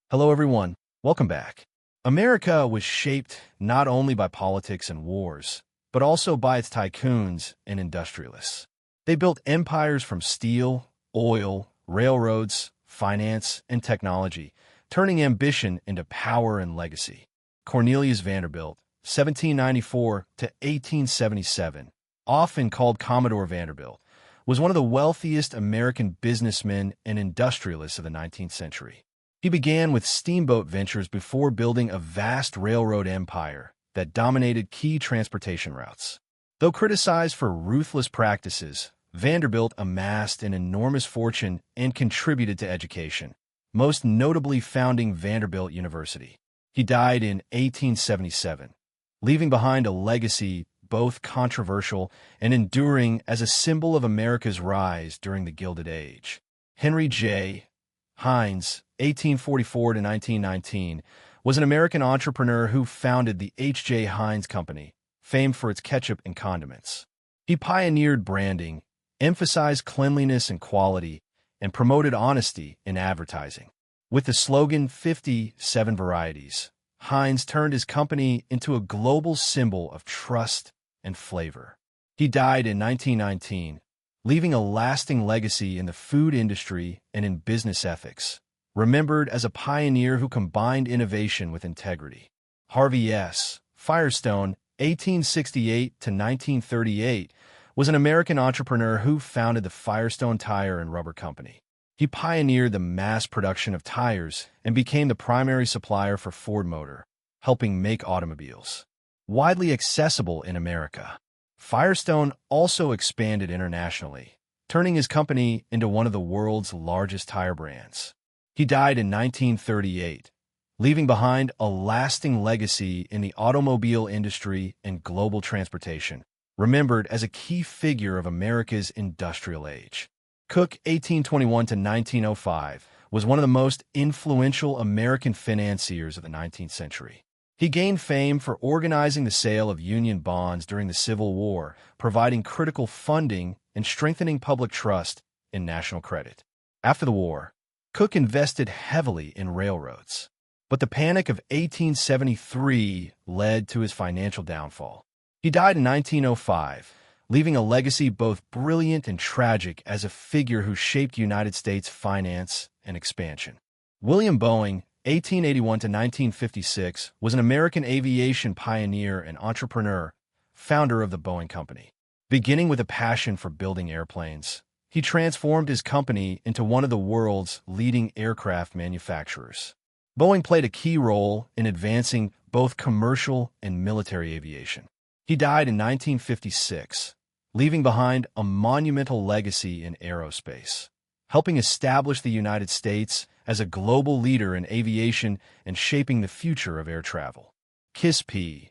Hello, everyone. Welcome back. America was shaped not only by politics and wars, but also by its tycoons and industrialists. They built empires from steel, oil, railroads, finance, and technology, turning ambition into power and legacy. Cornelius Vanderbilt, 1794 to 1877, often called Commodore Vanderbilt, was one of the wealthiest American businessmen and industrialists of the 19th century. He began with steamboat ventures before building a vast railroad empire that dominated key transportation routes. Though criticized for ruthless practices, Vanderbilt amassed an enormous fortune and contributed to education, most notably founding Vanderbilt University. He died in 1877, leaving behind a legacy both controversial and enduring as a symbol of America's rise during the Gilded Age. Henry J. Heinz, 1844 to 1919, was an American entrepreneur who founded the H.J. Heinz Company, famed for its ketchup and condiments. He pioneered branding, emphasized cleanliness and quality, and promoted honesty in advertising. With the slogan 57 varieties, Heinz turned his company into a global symbol of trust and flavor. He died in 1919, leaving a lasting legacy in the food industry and in business ethics, remembered as a pioneer who combined innovation with integrity. Harvey S. Firestone, 1868 to 1938, was an American entrepreneur who founded the Firestone Tire and Rubber Company. He pioneered the mass production of tires and became the primary supplier for Ford Motor, helping make automobiles widely accessible in America. Firestone also expanded internationally, turning his company into one of the world's largest tire brands. He died in 1938, leaving behind a lasting legacy in the automobile industry and global transportation, remembered as a key figure of America's industrial age. Cook, 1821 to 1905, was one of the most influential American financiers of the 19th century. He gained fame for organizing the sale of Union bonds during the Civil War, providing critical funding and strengthening public trust in national credit. After the war, Cook invested heavily in railroads, but the Panic of 1873 led to his financial downfall. He died in 1905, leaving a legacy both brilliant and tragic as a figure who shaped United States finance and expansion. William Boeing, 1881 to 1956, was an American aviation pioneer and entrepreneur, founder of the Boeing Company. Beginning with a passion for building airplanes, he transformed his company into one of the world's leading aircraft manufacturers. Boeing played a key role in advancing both commercial and military aviation. He died in 1956, leaving behind a monumental legacy in aerospace, helping establish the United States as a global leader in aviation and shaping the future of air travel. Kiss P.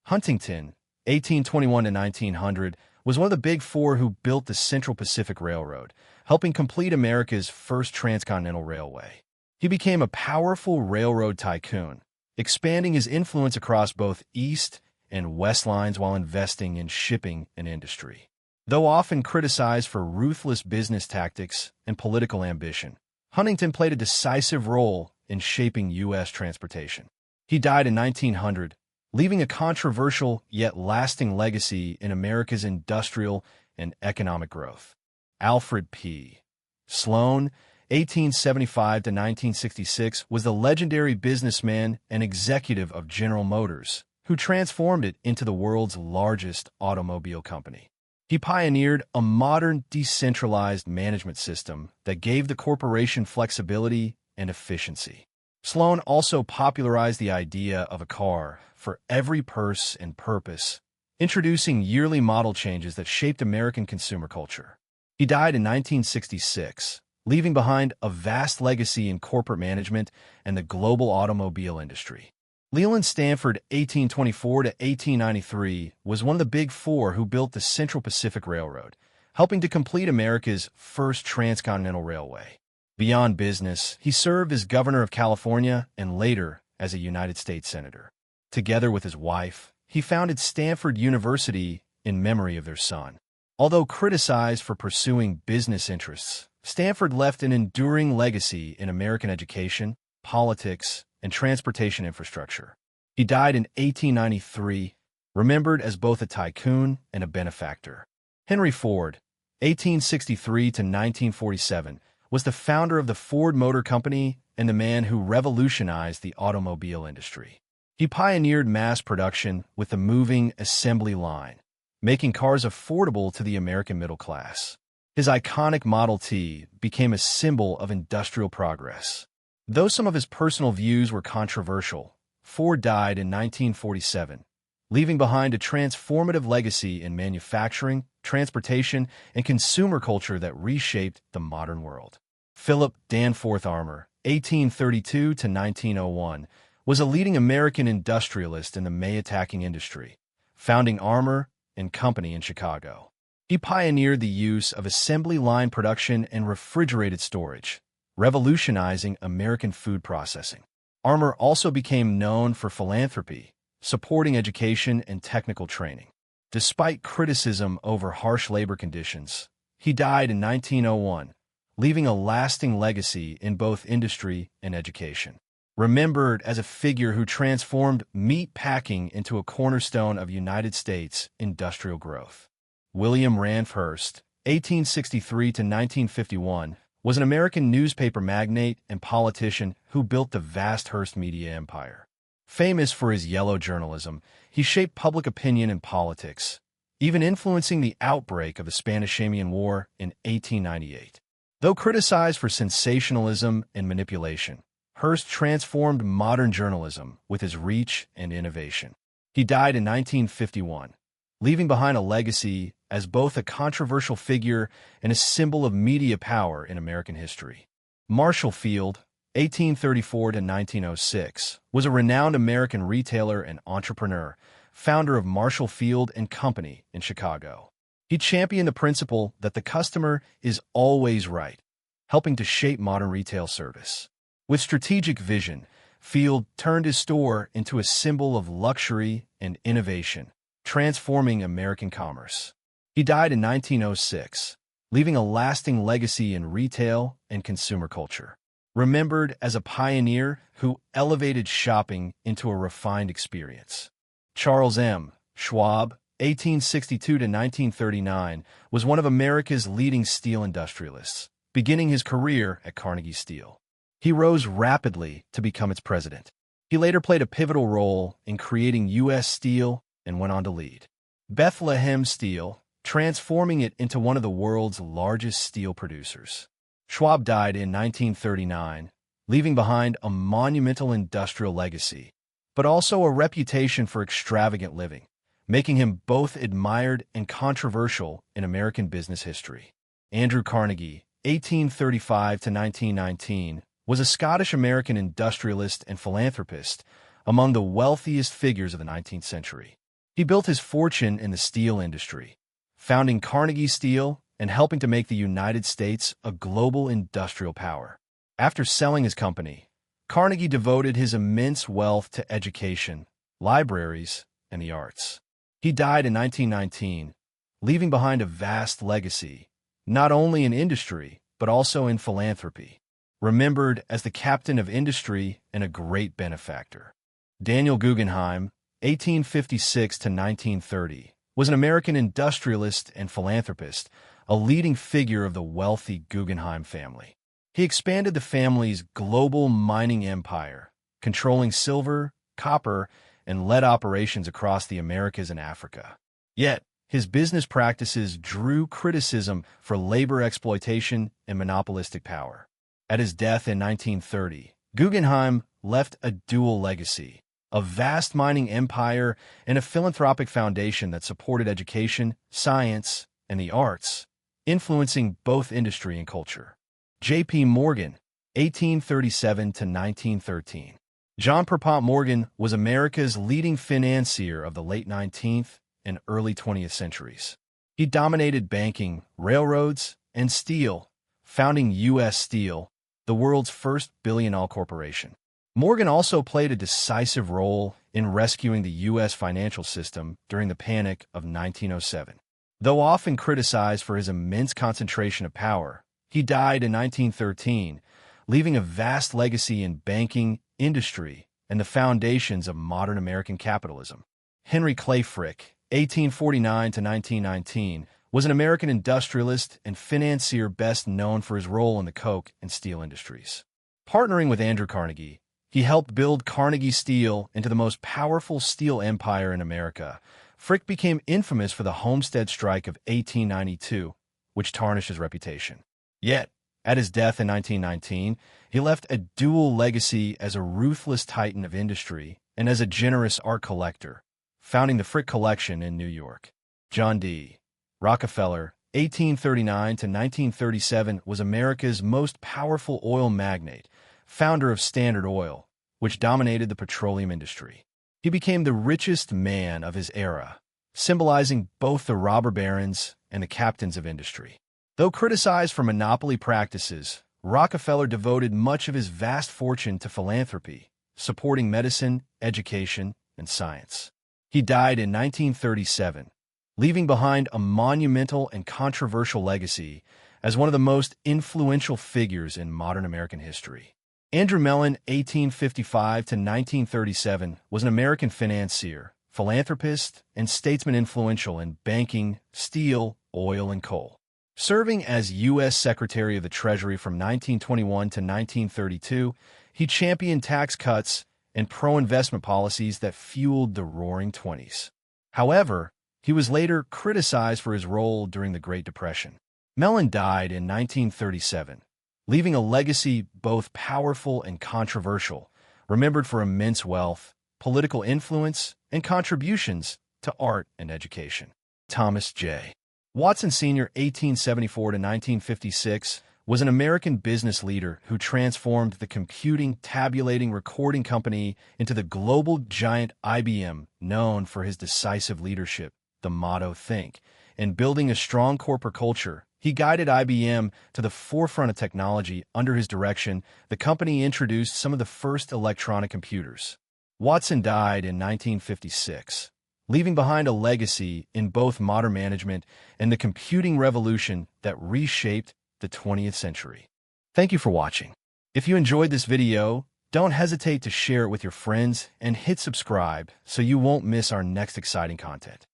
Huntington, 1821 to 1900, was one of the Big Four who built the Central Pacific Railroad, helping complete America's first transcontinental railway. He became a powerful railroad tycoon, expanding his influence across both East and West lines while investing in shipping and industry. Though often criticized for ruthless business tactics and political ambition, Huntington played a decisive role in shaping U.S. transportation. He died in 1900, leaving a controversial yet lasting legacy in America's industrial and economic growth. Alfred P. Sloan, 1875 to 1966, was the legendary businessman and executive of General Motors, who transformed it into the world's largest automobile company. He pioneered a modern, decentralized management system that gave the corporation flexibility and efficiency. Sloan also popularized the idea of a car for every purse and purpose, introducing yearly model changes that shaped American consumer culture. He died in 1966, leaving behind a vast legacy in corporate management and the global automobile industry. Leland Stanford, 1824 to 1893, was one of the Big Four who built the Central Pacific Railroad, helping to complete America's first transcontinental railway. Beyond business, he served as governor of California and later as a United States senator. Together with his wife, he founded Stanford University in memory of their son. Although criticized for pursuing business interests, Stanford left an enduring legacy in American education, politics, and transportation infrastructure. He died in 1893, remembered as both a tycoon and a benefactor. Henry Ford, 1863 to 1947, was the founder of the Ford Motor Company and the man who revolutionized the automobile industry. He pioneered mass production with the moving assembly line, making cars affordable to the American middle class. His iconic Model T became a symbol of industrial progress. Though some of his personal views were controversial, Ford died in 1947, leaving behind a transformative legacy in manufacturing, transportation, and consumer culture that reshaped the modern world. Philip Danforth Armour, 1832 to 1901, was a leading American industrialist in the May-attacking industry, founding Armour and Company in Chicago. He pioneered the use of assembly line production and refrigerated storage, revolutionizing American food processing. Armour also became known for philanthropy, supporting education and technical training. Despite criticism over harsh labor conditions, he died in 1901, leaving a lasting legacy in both industry and education. Remembered as a figure who transformed meat packing into a cornerstone of United States industrial growth. William Randolph Hearst, 1863 to 1951, was an American newspaper magnate and politician who built the vast Hearst media empire. Famous for his yellow journalism, he shaped public opinion and politics, even influencing the outbreak of the Spanish-American War in 1898. Though criticized for sensationalism and manipulation, Hearst transformed modern journalism with his reach and innovation. He died in 1951, leaving behind a legacy as both a controversial figure and a symbol of media power in American history. Marshall Field, 1834 to 1906, was a renowned American retailer and entrepreneur, founder of Marshall Field and Company in Chicago. He championed the principle that the customer is always right, helping to shape modern retail service. With strategic vision, Field turned his store into a symbol of luxury and innovation, transforming American commerce. He died in 1906, leaving a lasting legacy in retail and consumer culture. Remembered as a pioneer who elevated shopping into a refined experience. Charles M. Schwab, 1862 to 1939, was one of America's leading steel industrialists, beginning his career at Carnegie Steel. He rose rapidly to become its president. He later played a pivotal role in creating U.S. Steel and went on to lead Bethlehem Steel, transforming it into one of the world's largest steel producers. Schwab died in 1939, leaving behind a monumental industrial legacy, but also a reputation for extravagant living, making him both admired and controversial in American business history. Andrew Carnegie, 1835 to 1919, was a Scottish-American industrialist and philanthropist, among the wealthiest figures of the 19th century. He built his fortune in the steel industry, founding Carnegie Steel and helping to make the United States a global industrial power. After selling his company, Carnegie devoted his immense wealth to education, libraries, and the arts. He died in 1919, leaving behind a vast legacy, not only in industry, but also in philanthropy. Remembered as the captain of industry and a great benefactor. Daniel Guggenheim, 1856 to 1930, was an American industrialist and philanthropist, a leading figure of the wealthy Guggenheim family. He expanded the family's global mining empire, controlling silver, copper, and lead operations across the Americas and Africa. Yet, his business practices drew criticism for labor exploitation and monopolistic power. At his death in 1930, Guggenheim left a dual legacy, a vast mining empire and a philanthropic foundation that supported education, science, and the arts, influencing both industry and culture. J.P. Morgan, 1837 to 1913. John Pierpont Morgan was America's leading financier of the late 19th and early 20th centuries. He dominated banking, railroads, and steel, founding U.S. Steel, the world's first billion-dollar corporation. Morgan also played a decisive role in rescuing the U.S. financial system during the Panic of 1907. Though often criticized for his immense concentration of power, he died in 1913, leaving a vast legacy in banking, industry, and the foundations of modern American capitalism. Henry Clay Frick, 1849 to 1919, was an American industrialist and financier best known for his role in the coke and steel industries. Partnering with Andrew Carnegie, he helped build Carnegie Steel into the most powerful steel empire in America. Frick became infamous for the Homestead Strike of 1892, which tarnished his reputation. Yet, at his death in 1919, he left a dual legacy as a ruthless titan of industry and as a generous art collector, founding the Frick Collection in New York. John D. Rockefeller, 1839 to 1937, was America's most powerful oil magnate, founder of Standard Oil, which dominated the petroleum industry. He became the richest man of his era, symbolizing both the robber barons and the captains of industry. Though criticized for monopoly practices, Rockefeller devoted much of his vast fortune to philanthropy, supporting medicine, education, and science. He died in 1937, leaving behind a monumental and controversial legacy as one of the most influential figures in modern American history. Andrew Mellon, 1855 to 1937, was an American financier, philanthropist, and statesman influential in banking, steel, oil, and coal. Serving as U.S. Secretary of the Treasury from 1921 to 1932, he championed tax cuts and pro-investment policies that fueled the Roaring Twenties. However, he was later criticized for his role during the Great Depression. Mellon died in 1937, leaving a legacy both powerful and controversial, remembered for immense wealth, political influence, and contributions to art and education. Thomas J. Watson Sr., 1874 to 1956, was an American business leader who transformed the computing, tabulating, recording company into the global giant IBM, known for his decisive leadership, the motto "Think," and building a strong corporate culture. He guided IBM to the forefront of technology. Under his direction, the company introduced some of the first electronic computers. Watson died in 1956, leaving behind a legacy in both modern management and the computing revolution that reshaped the 20th century. Thank you for watching. If you enjoyed this video, don't hesitate to share it with your friends and hit subscribe so you won't miss our next exciting content.